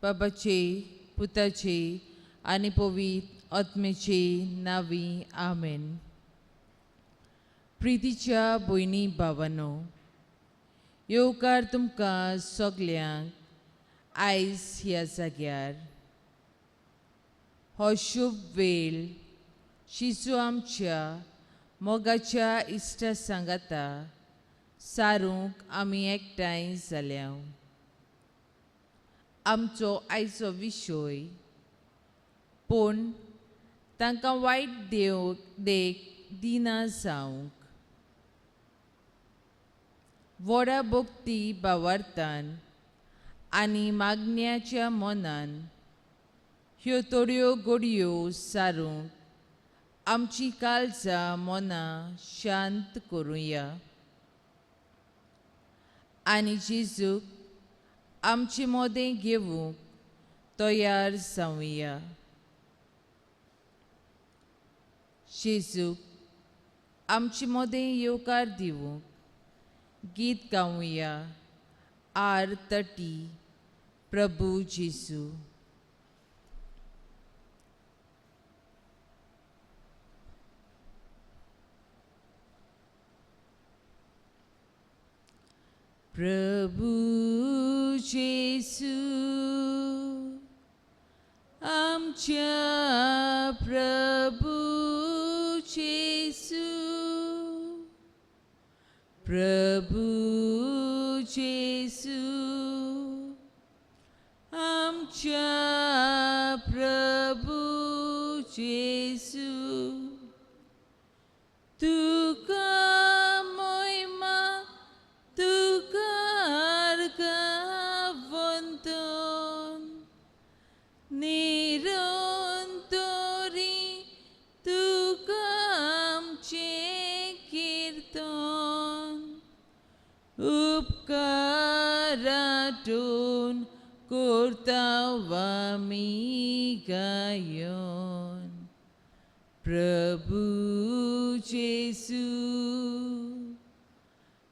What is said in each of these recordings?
बाबाचे, पुताचे आनी पवित्र आत्मेचे नांवी आमेन. प्रितीच्या भयणी भावांनो, येवकार तुमकां सगल्यांक आयज ह्या जाग्यार. हो शुभ वेळ शिजू आमच्या मोगाच्या इश्टा सांगाता सारूंक आमी एकठांय जाल्या. आमचो आयचो विशय पूण तांकां वायट देख दिना जावंक. व्हडा भक्ती भावार्थान आनी मागण्याच्या मनान ह्यो थोड्यो घडयो सारूंक आमची काळजां मनां शांत करुया आनी जेजूक आमचें मोदें घेवूंक तयार जावया. जेजूक आमचें मोदें येवकार दिवूंक गीत गावया. आर तटी प्रभू जेजू. प्रभु जेजू आमच्या प्रभु जेजू. प्रभु जेजू आमच्या प्रभु जेजू. तुका महिमा तुका वंदन निरंतरी तुका आमचें कीर्तन. उपकारांतून करतांव आमी गायन. प्रभु जेजू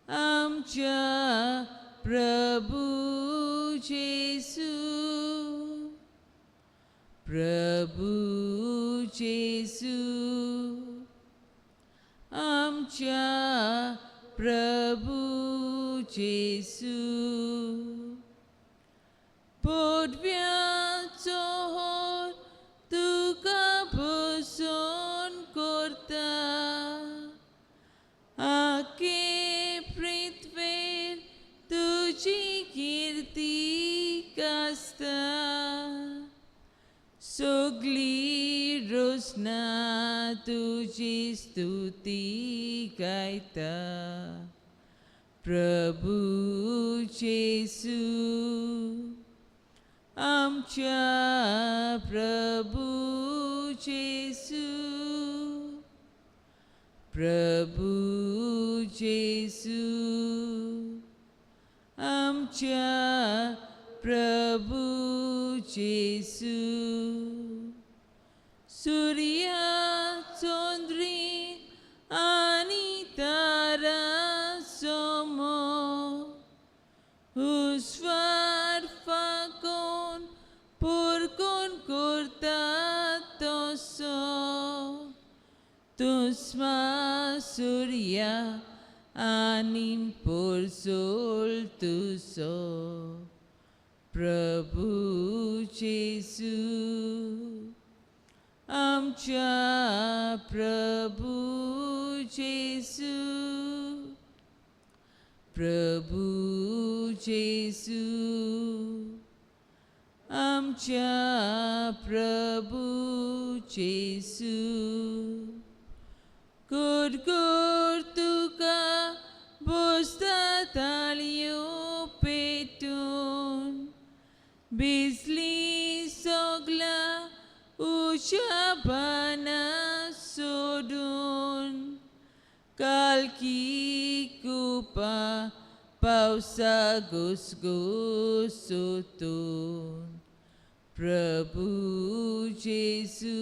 आमच्या प्रभु जेजू. प्रभु जेजू आमच्या प्रभु जेजू. पदव्याचो होर तुका भजन करता. आखे पृथ्वेर तुजी कीर्ती गाजता. सगली रोसना तुजी स्तुती गायता. प्रभु जेजू आमच्या प्रभु जेजू. प्रभु जेजू आमच्या प्रभु जेजू. सूर्या चंद्री आनी तारा समोर हुस्वार फाकोन पुरकोन करता तसो. तुस्मा सूर्या आनी पोरसोल तुसो. प्रभु जेजू आमच्या प्रभु जेजू. प्रभु जेजू आमच्या प्रभु जेजू. गुड तुका बसता ताळयो पेटून. बिजली सगला उशाबाना सोडून. कालकी कुपा पावसा घुसघुसतून. प्रभु जेजू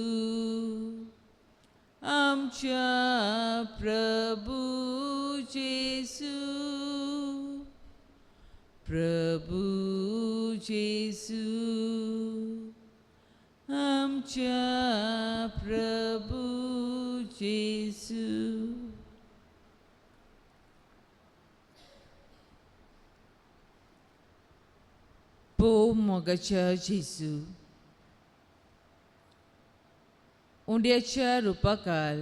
आमच्या प्रभु जेजू. प्रभु जेसू आमच्या प्रभू जेसू पोव मोगाच्या जेसू उंड्याच्या रुपाकाल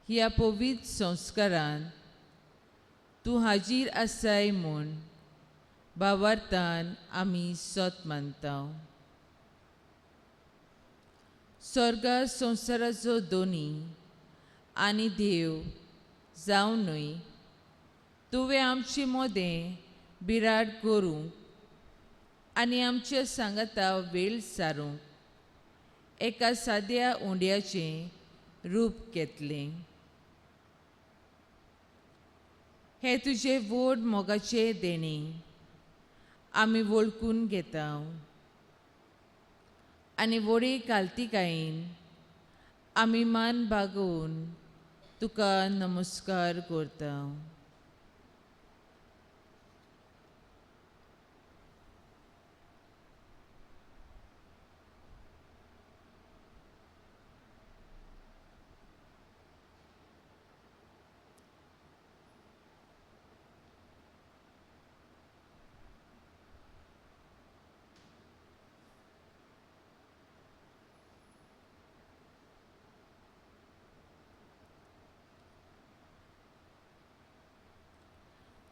ह्या पवित्र संस्कारान तूं हाजीर आसाय म्हूण भावार्थान आमी सत मानता. स्वर्गा संवसाराचो दोनी आनी देव जावनूय तुवें आमचें मोदें बिराड करूंक आनी आमच्या सांगाता वेळ सारूंक एका साद्या उंड्याचें रूप घेतलें. हे तुजे व्हड मोगाचे देणे आमी वळखून घेता आनी व्हडे काल्तिकायेन आमी मान बागोवन तुका नमस्कार करता.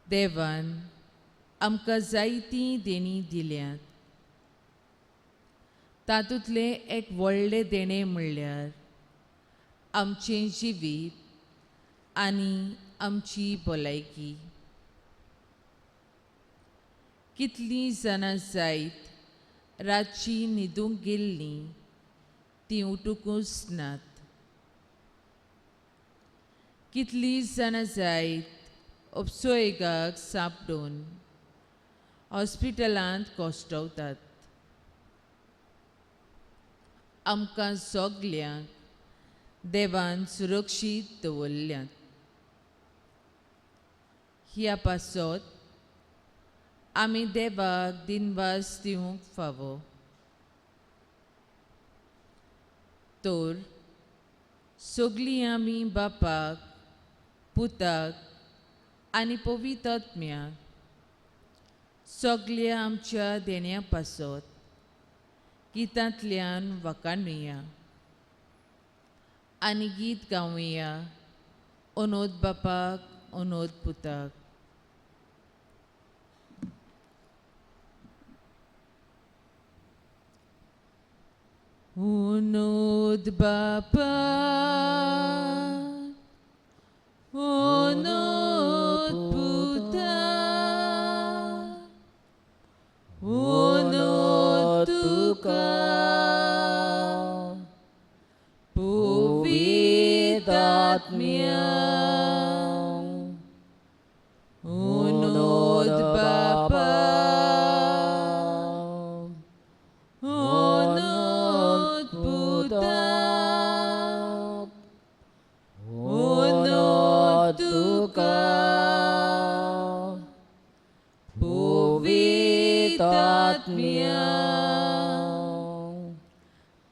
देवान आमकां जायतीं देणी दिल्यात. तातूंतले एक व्हडले देणे म्हणल्यार आमचें जिवीत आनी आमची भलायकी. कितलीं जाणां जायत रातची न्हिदूंक गेल्लीं तीं उठूंकूच नात. कितलीं जाणां जायत उपसोयेगाक सांपडून हॉस्पिटलांत कोश्टवतात. आमकां सगल्यांक देवान सुरक्षीत दवरल्यात. ह्या पासत आमी देवाक दिनवास दिवंक फावो. तर सगलीं आमी बापाक पुताक आनी पवित्र आत्म्याक सगल्या आमच्या देण्या पासत गितांतल्यान वखाणुया आनी गीत गावुया अनोद बापाक अनोद पुताक. अनोद बापाक अनोद पुताक अनोद तुका पवित्र आत्म्या. अनोद बापाक अनोद पुताक अनोद तुका पवित्र आत्म्या.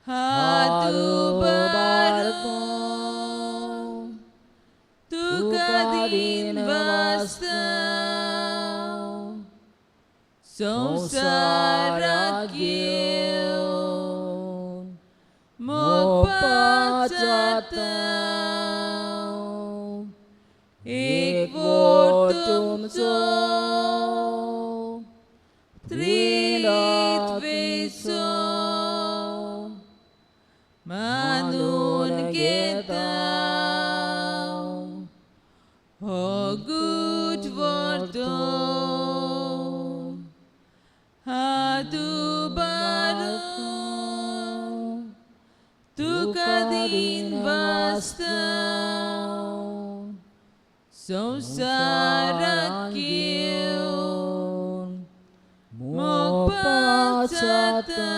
हात उबारतो तुका दिनवास संवसाराक घेवन मोगपाक जाता. एक वोट तुमचो त्रित्वेचो मानून घेता. हो गूड वर्तो हात उबारून तुका दिनवास संवसाराक घेवन मोगपाक जाता.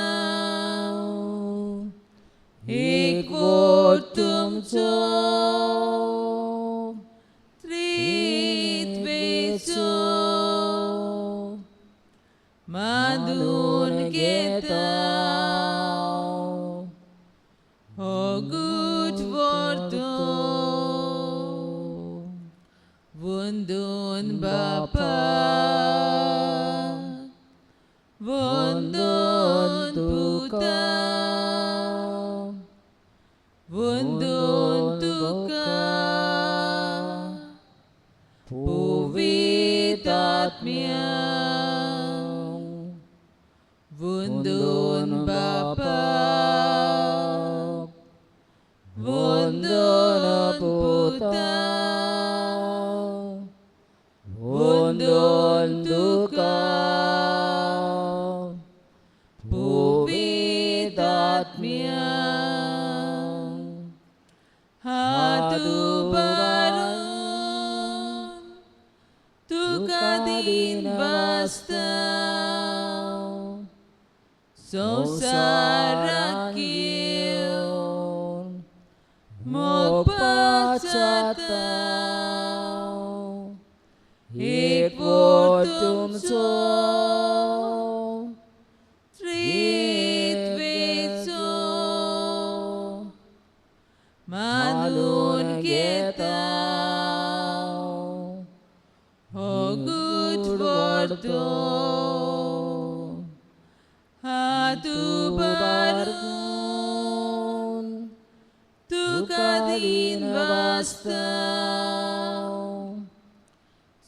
एक वोट तुमचो त्रित्वेचो मानून तुका पवित्रात्म्या वंदन बापा वंदन पुता वंदन तुका पवित्रात्म्या हात उबारून तुका दिन वाचता संवसाराक येवन मोगपाचाता एक वोट तुमचो त्रित्वेचो मानून घेता हो गुड वर्तो हात उबारून तुका दिन वाचता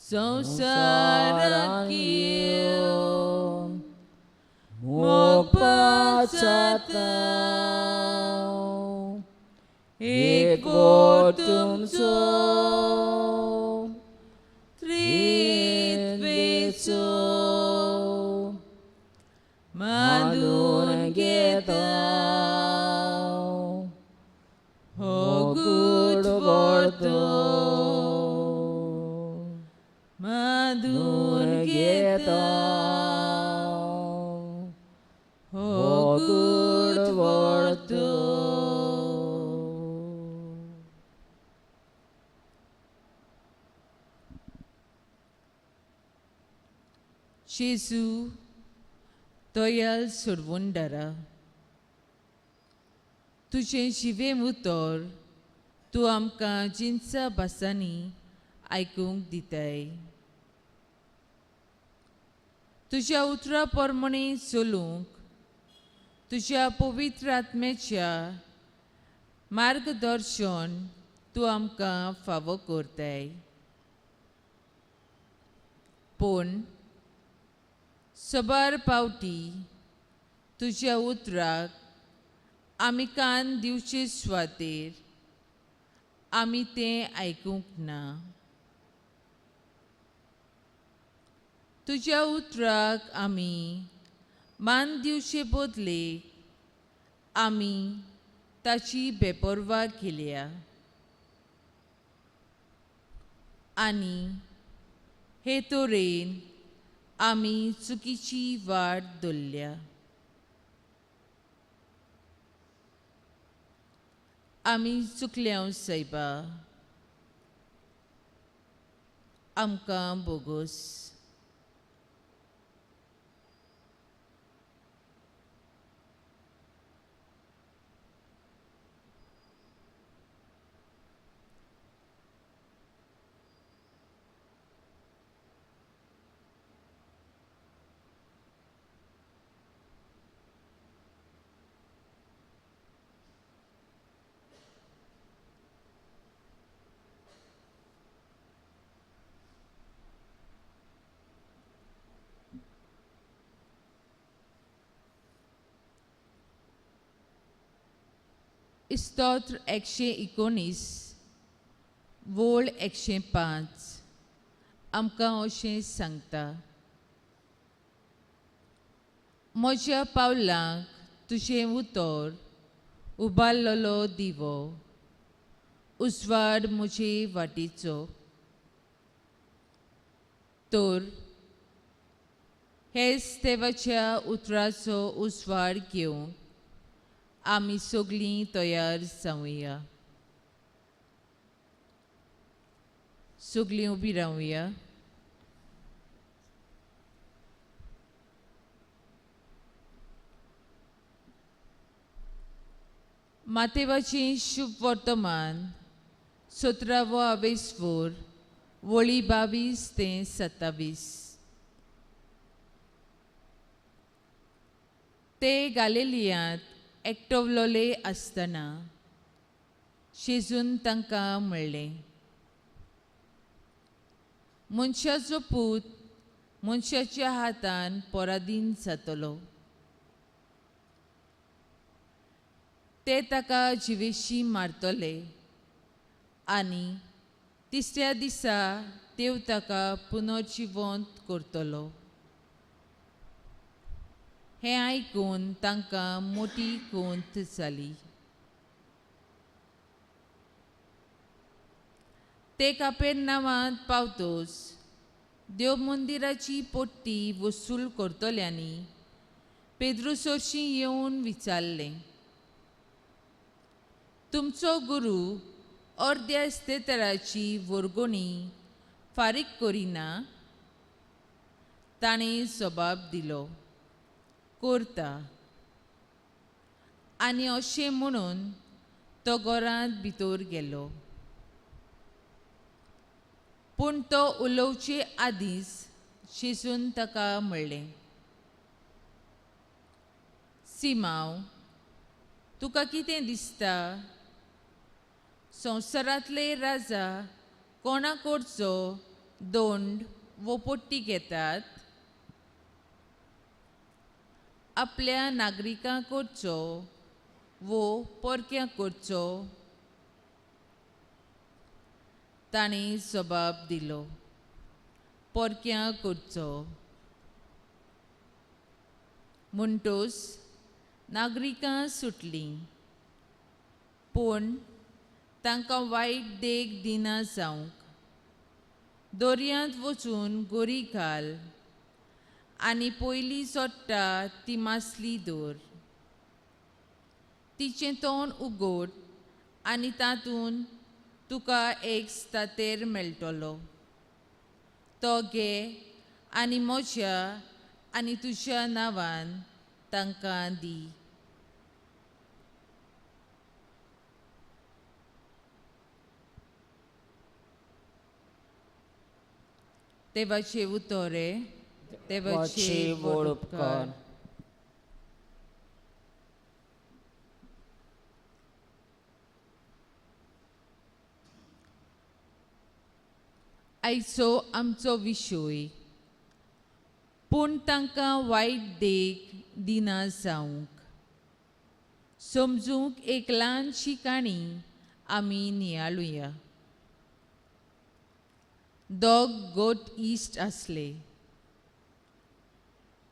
संवसाराक येवन मोगपाचाता एक वोट तुमचो त्रित्वेचो मानून घेता हो गुड वर्तो मानून घेता हो गुड वर्तो जेजू दयाल सोडवणदारा तुजें जिवें उतर तूं आमकां जिन्सा भासांनी आयकूंक दिताय तुज्या उतरा प्रमाणे चलूंक तुज्या पवित्र आत्म्याच्या मार्गदर्शन तूं आमकां फावो करताय पूण सबार पावटी तुज्या उतराक आमी कान दिवचे सुवातेर आमी तें आयकूंक ना तुज्या उतराक आमी मान दिवचे बदले आमी ताची बेपरवा केल्या आनी हे तरेन आमी चुकीची वाट धरल्या आमी चुकल्या सायबा आमकां बोगस स्तोत्र 119 वोळ 105 आमकां अशें सांगता म्हज्या पावलांक तुजें उतर उबारलेलो दिवो उजवाड म्हजे वाटेचो तर हेच देवाच्या उतराचो उजवाड घेवंक आमी सगळीं तयार जावया सगळीं उबी रावया मातेवाचें शुभ वर्तमान 17वो आवेसवोर वळी 22 ते 27 ते गालिलियांत एकटवलोले आसतना शेजून तांकां म्हणलें, मनशाचो पूत मनशाच्या हातान पराधीन जातलो. ते ताका जिवेशी मारतले आनी तिसऱ्या दिसा देव ताका पुनर्जिवंत करतलो. हें आयकून तांकां मोठी खोंत जाली. ते कापेर्नावांत पावतच देव मंदिराची पोट्टी वसूल करतल्यांनी पेद्रुसोरशी येवन विचारलें, तुमचो गुरू अर्द्या इस्तेतराची वर्गणी फारीक करिना? ताणें जबाब दिलो, करता. आनी अशें म्हणून तो घरांत भितर गेलो. पूण तो उलोवचे आदींच शेजून ताका म्हणलें, सिमांव, तुका कितें दिसता? संवसारांतले राजा कोणा कडचो दंड वो पोट्टी घेतात? आपल्या नागरिकां कडचो वो परक्यां कडचो? ताणें जबाब दिलो, परक्यां कडचो. म्हणटच नागरिकां सुटलीं. पूण तांकां वायट देख दिना जावंक दर्यांत वचून गरी घाल आनी पयली जोडटा ती मासली दवर. तिचें तोंड उगड आनी तातूंत तुका एक स्तातेर मेळटलो. तो घे आनी म्हज्या आनी तुज्या नांवान तांकां दी. देवाचे उतोरे, देवाचे व्हड उपकार. आयचो आमचो विशय, पूण तांकां वायट देख दिना जावंक. समजूंक एक ल्हानशी काणी आमी नियाळुया. दोग गोट इश्ट आसले.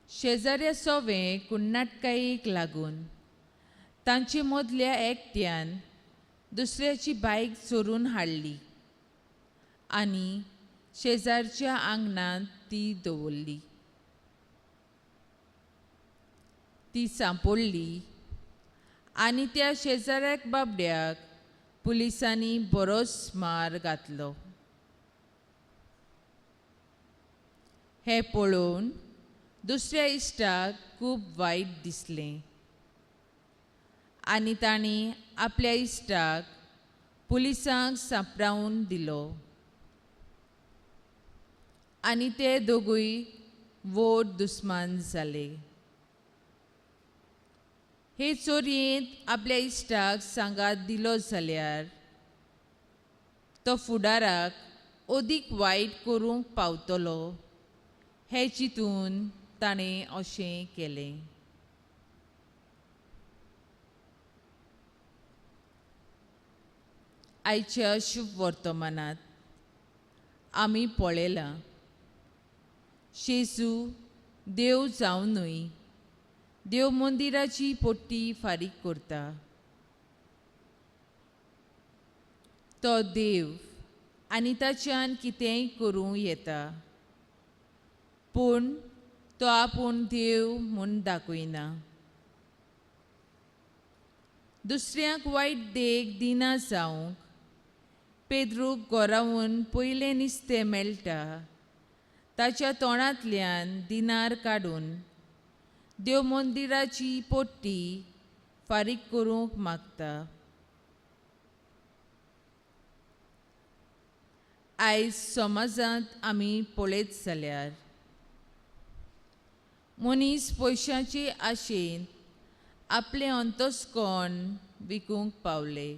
शेजाऱ्या सोवे कुण्णाटकायेक लागून तांचे मदल्या एकट्यान दुसऱ्याची बायक चोरून हाडली आनी शेजारच्या आंगणांत ती दवरली. ती सांपडली आनी त्या शेजाऱ्याक बाबड्याक पुलिसांनी बरोच मार घातलो. हें पळोवन दुसऱ्या इश्टाक खूब वायट दिसलें आनी ताणें आपल्या इश्टाक पुलिसांक सांपडावन दिलो. आनी ते दोगूय व्हड दुस्मान जाले. हे चोरयेंत आपल्या इश्टाक सांगात दिलो जाल्यार तो फुडाराक अदीक वायट करूंक पावतलो हें चिंतून ताणें अशें केलें. आयच्या शुभ वर्तमानांत आमी पळयलां, शेजू देव जावनूय देव मंदिराची पोट्टी फारीक करता. तो देव आनी ताच्यान कितेंय करूं येता, पूण तो आपूण देव म्हूण दाखयना. दुसऱ्यांक वायट देख दिना जावंक पेद्रूक घोरावून पयलें नुस्तें मेळटा ताच्या तोंडांतल्यान दिनार काडून देव मंदिराची पोट्टी फारीक करूंक मागता. आयज समाजांत आमी पळयत जाल्यार मनीस पयशांचे आशेन आपलें अंतस्कण विकूंक पावले.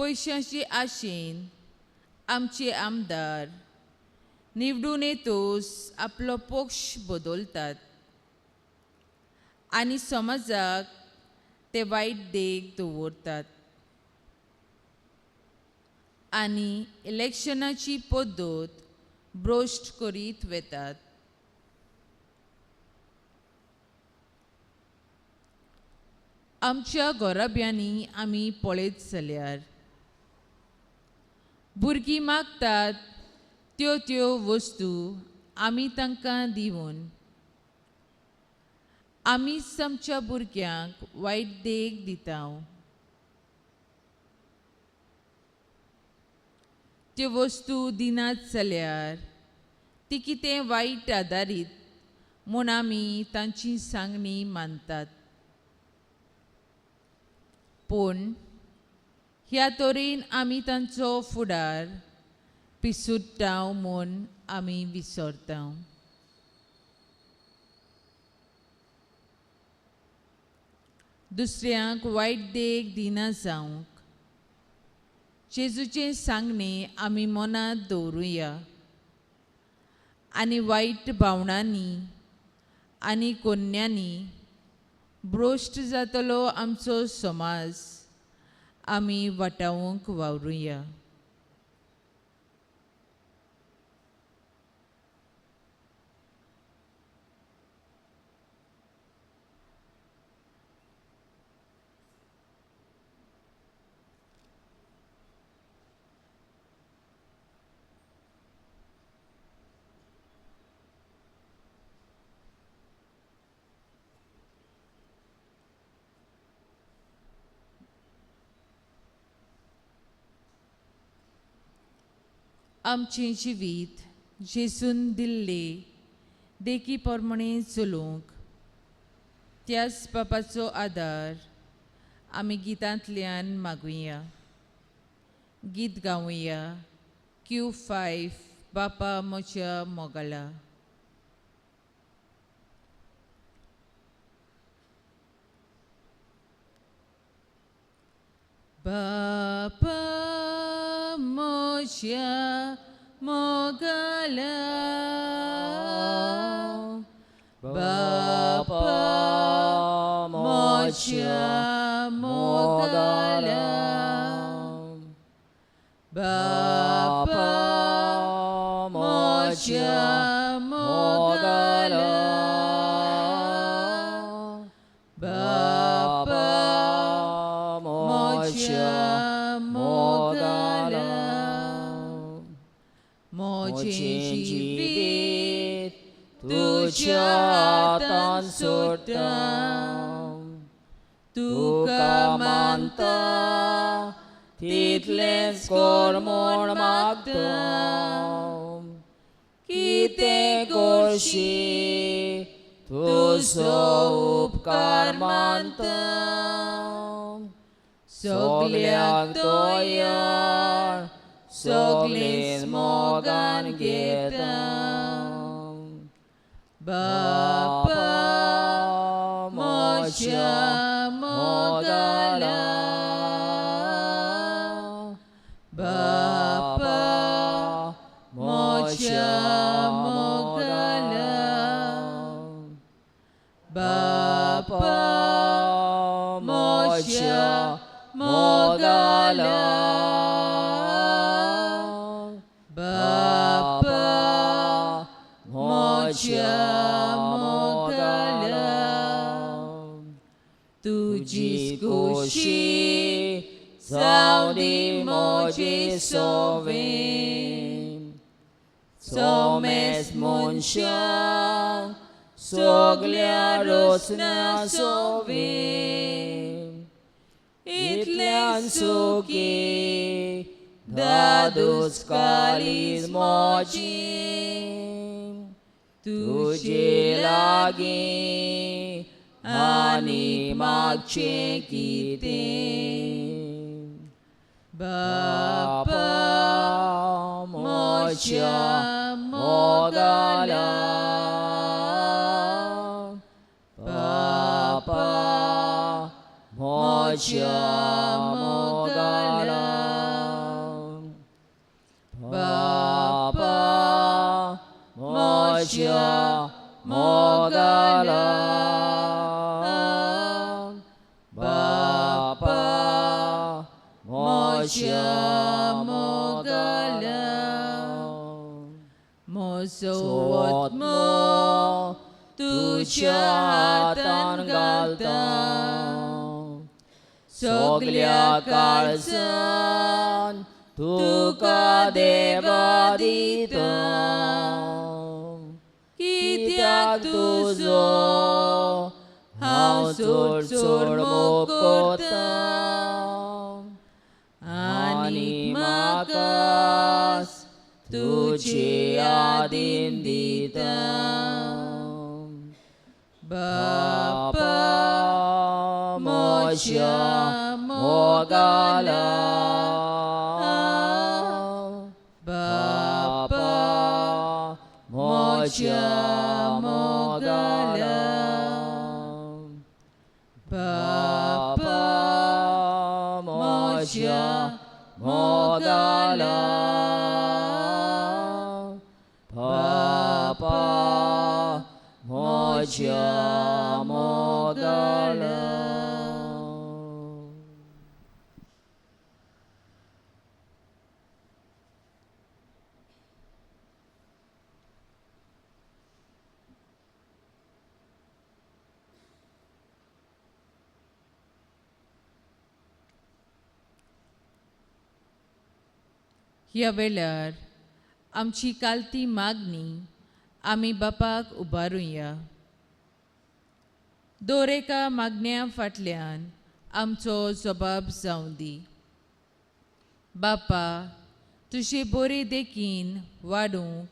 पयशांची आशेन आमचे आमदार निवडून येतोच आपलो पक्ष बदलतात आनी समाजाक ते वायट देख दवरतात आनी इलेक्शनाची पद्दत भ्रश्ट करीत वेतात. आमच्या घोराब्यांनी आमी पळयत जाल्यार भुरगीं मागतात त्यो वस्तू आमी तांकां दिवन आमीच आमच्या भुरग्यांक वायट देख दिता. त्यो वस्तू दिनात जाल्यार ती कितें वायट आदारीत म्हूण आमी तांची सांगणी मानतात. पूण ह्या तरेन आमी तांचो फुडार पिसूट्टा म्हूण आमी विसरता. दुसऱ्यांक वायट देख दिना जावंक जेजूचें सांगणें आमी मनांत दवरुया आनी वायट भावनांनी आनी कोन्यांनी भ्रश्ट जातलो आमचो समाज आमी वाटावूंक वावरुया. आमचें जिवीत जेजून दिल्ले देखी प्रमाणें चलूंक त्याच बापाचो आदार आमी गितांतल्यान मागुया. गीत गावुया. Q5 बापा म्हज्या मोगाला. बापा म्हज्या मोगाला, बापा म्हज्या मोगाला, बापा म्हज्या मोगाला, बापा म्हज्या मोगाला. मोजें जिवीत तुज्या हातान सोडटा, तुका मानता तितलेंच कर म्हूण मागता. कितें करशी तुजो उपकार मानता, सगल्यांक तोयार सगळेंच मोगान घेता. बापा म्हज्या मोगाला, बापा म्हज्या मोगाला, बापा म्हज्या मोगाला, बापा म्हज्या मोगाला. तुजी खोशी जावं दी म्हजे सोवेन, सोमेस मनशांक सगल्या रोचना सोवेन. इतल्यान सुखी दादूस कालीज मोजी, तुजे लागीं आनी मागचें कितें. बापा म्हज्या मोगाला, बापा म्हज्या मोगाला, म्हज्या मोगाला बापा म्हज्या मोगाला म्हजो आत्मो तुज्या हातान घालता सगल्या काळजान तुका देवा दिता कित्याक तुजो हांव चड चड मोग करता आनी म्हाका तुजे यादीन दिता बापा म्हज्या मोगाला बापा म्हज्या मोगाला बापा म्हज्या मोगाला बापा म्हज्या मोगाला ह्या वेळार आमची कालती मागणी आमी बापाक उबारुया. दर एका मागण्या फाटल्यान आमचो जबाब जावं दी. बापा, तुजे बरे देखीन वाडूंक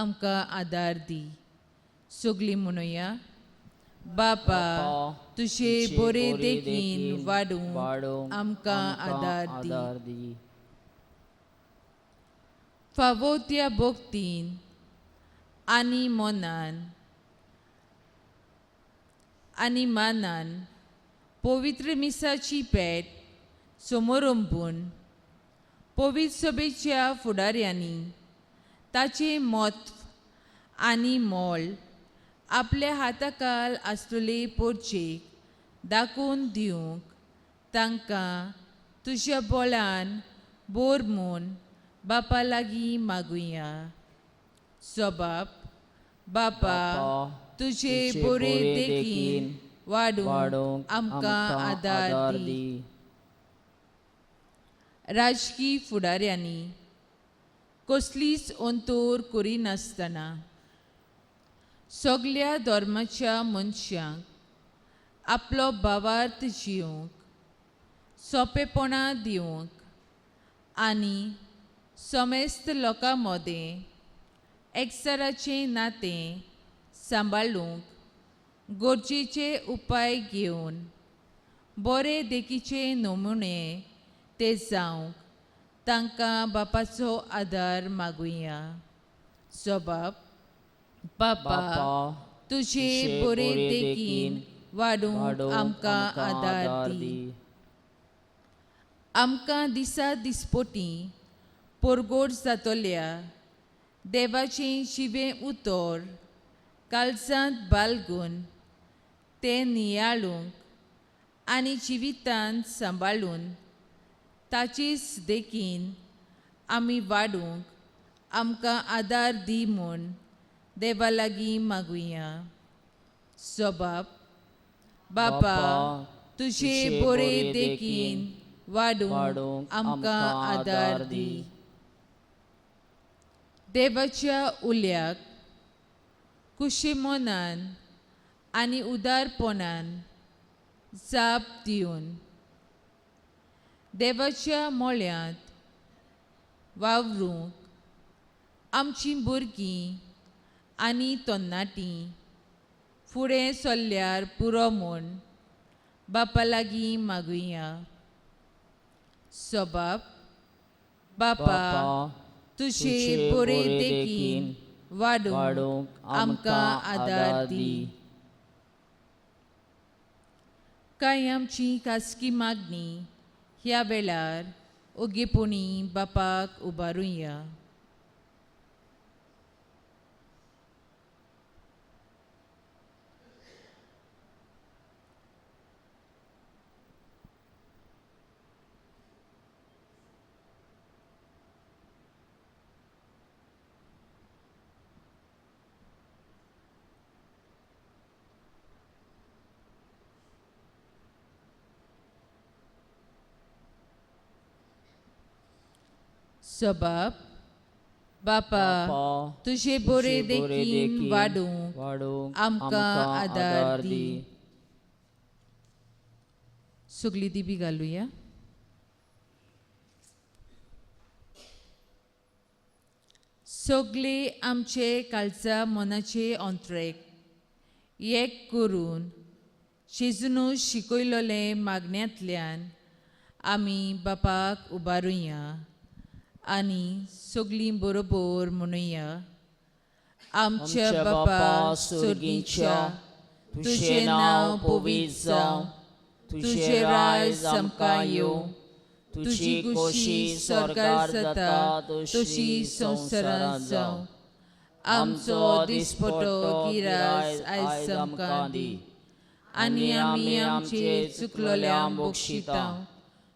आमकां आदार दी. सगळीं म्हणुया. बापा, तुजे बरे देखीन वाडूंक आमकां आदार दी. फावो त्या भोगतीन आनी मानान पवित्र मिसाची पेट समोरंभून पवित्र सभेच्या फुडाऱ्यांनी ताचे म्हत्व आनी मोल आपल्या हाताखाल आसतले पोरचेक दाखोवन दिवंक तांकां तुज्या बोळान बोर म्हूण बापा लागीं मागुया. जबाब. बापा, तुजे बरे देखीन वाडूंक आमकां आदार दी. राजकीय फुडाऱ्यांनी कसलीच अंतोर करिनासतना सगळ्या धर्माच्या मनशांक आपलो भावार्थ जिवंक सोंपेपणां दिवंक आनी समेस्त लोकां मदें एकचाराचें नातें सांबाळूंक गरजेचे उपाय घेवन बरे देखीचे नमुने ते जावंक तांकां बापाचो आदार मागुया. जबाब. बापा, तुजे बरे देखीन वाडूंक आमकां आदार दी. आमकां दिसा दिसपटी परगोड जातल्या देवाचें जिवें उतर काळजांत बाळगून तें नियाळूंक आनी जिवितांत सांबाळून ताचीच देखीन आमी वाडूंक आमकां आदार दी म्हूण देवा लागीं मागुया. जबाब. बापा, तुजे बरे देखीन वाडूंक आमकां आदार दी. देवाच्या उल्याक कुशीमोनान आनी उदारपणान जाप दिवन देवाच्या मोळ्यांत वावरूंक आमचीं भुरगीं आनी तरणाटीं फुडें चल्ल्यार पुरो म्हूण बापा लागीं मागुया. जबाब. बापा, तुजे बरे देखीन वाडूंक आमकां आदार दी. काय आमची खासगी मागणी ह्या वेळार ओगेपणी बापाक उबारुया. जबाब बापा तुझे बरे देखीन वाडूंक आमकां आदार दी. सगळी दिबी घालुया. सगळे आमचे कालचा मनाचे अंतरेक एक करून जेजून शिकयलोले मागण्यांतल्यान आमी बापाक उबारुया आनी सगळीं बरोबर म्हणुया. आमच्या बापा सुर्गीच्या तुझें नांव पवित्र जावं, तुझें राज आमकां येवं, तुझी कुशी स्वर्गार जाता तशी संवसारांत जावं. आमचो दिसपटो गिराय आयज आमकां दी आनी आमी आमचे चुकलोल्यांक बक्षितांव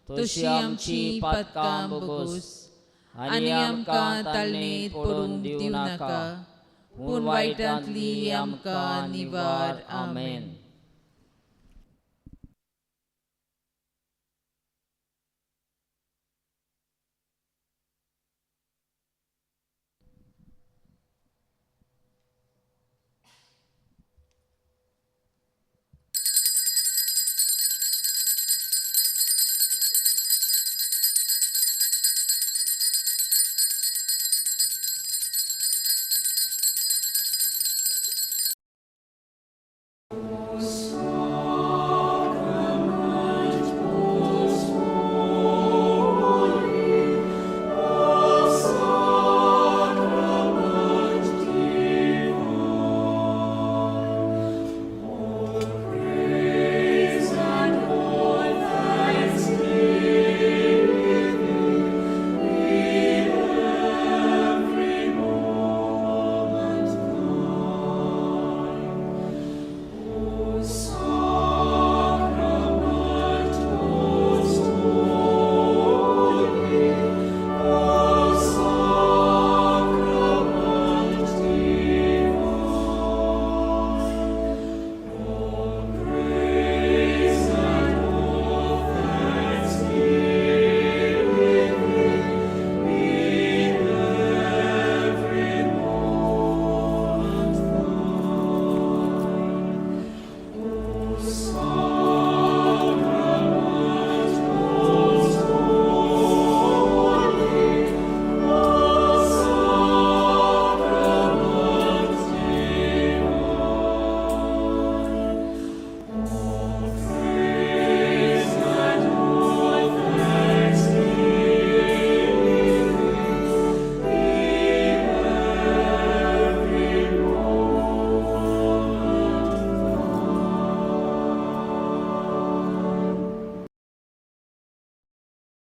तशी आमची पातकां बोगोस आनी आमकां ताळणेंत पडूंक दिवं नाका पूण वायटांतली आमकां निवार. आमेन.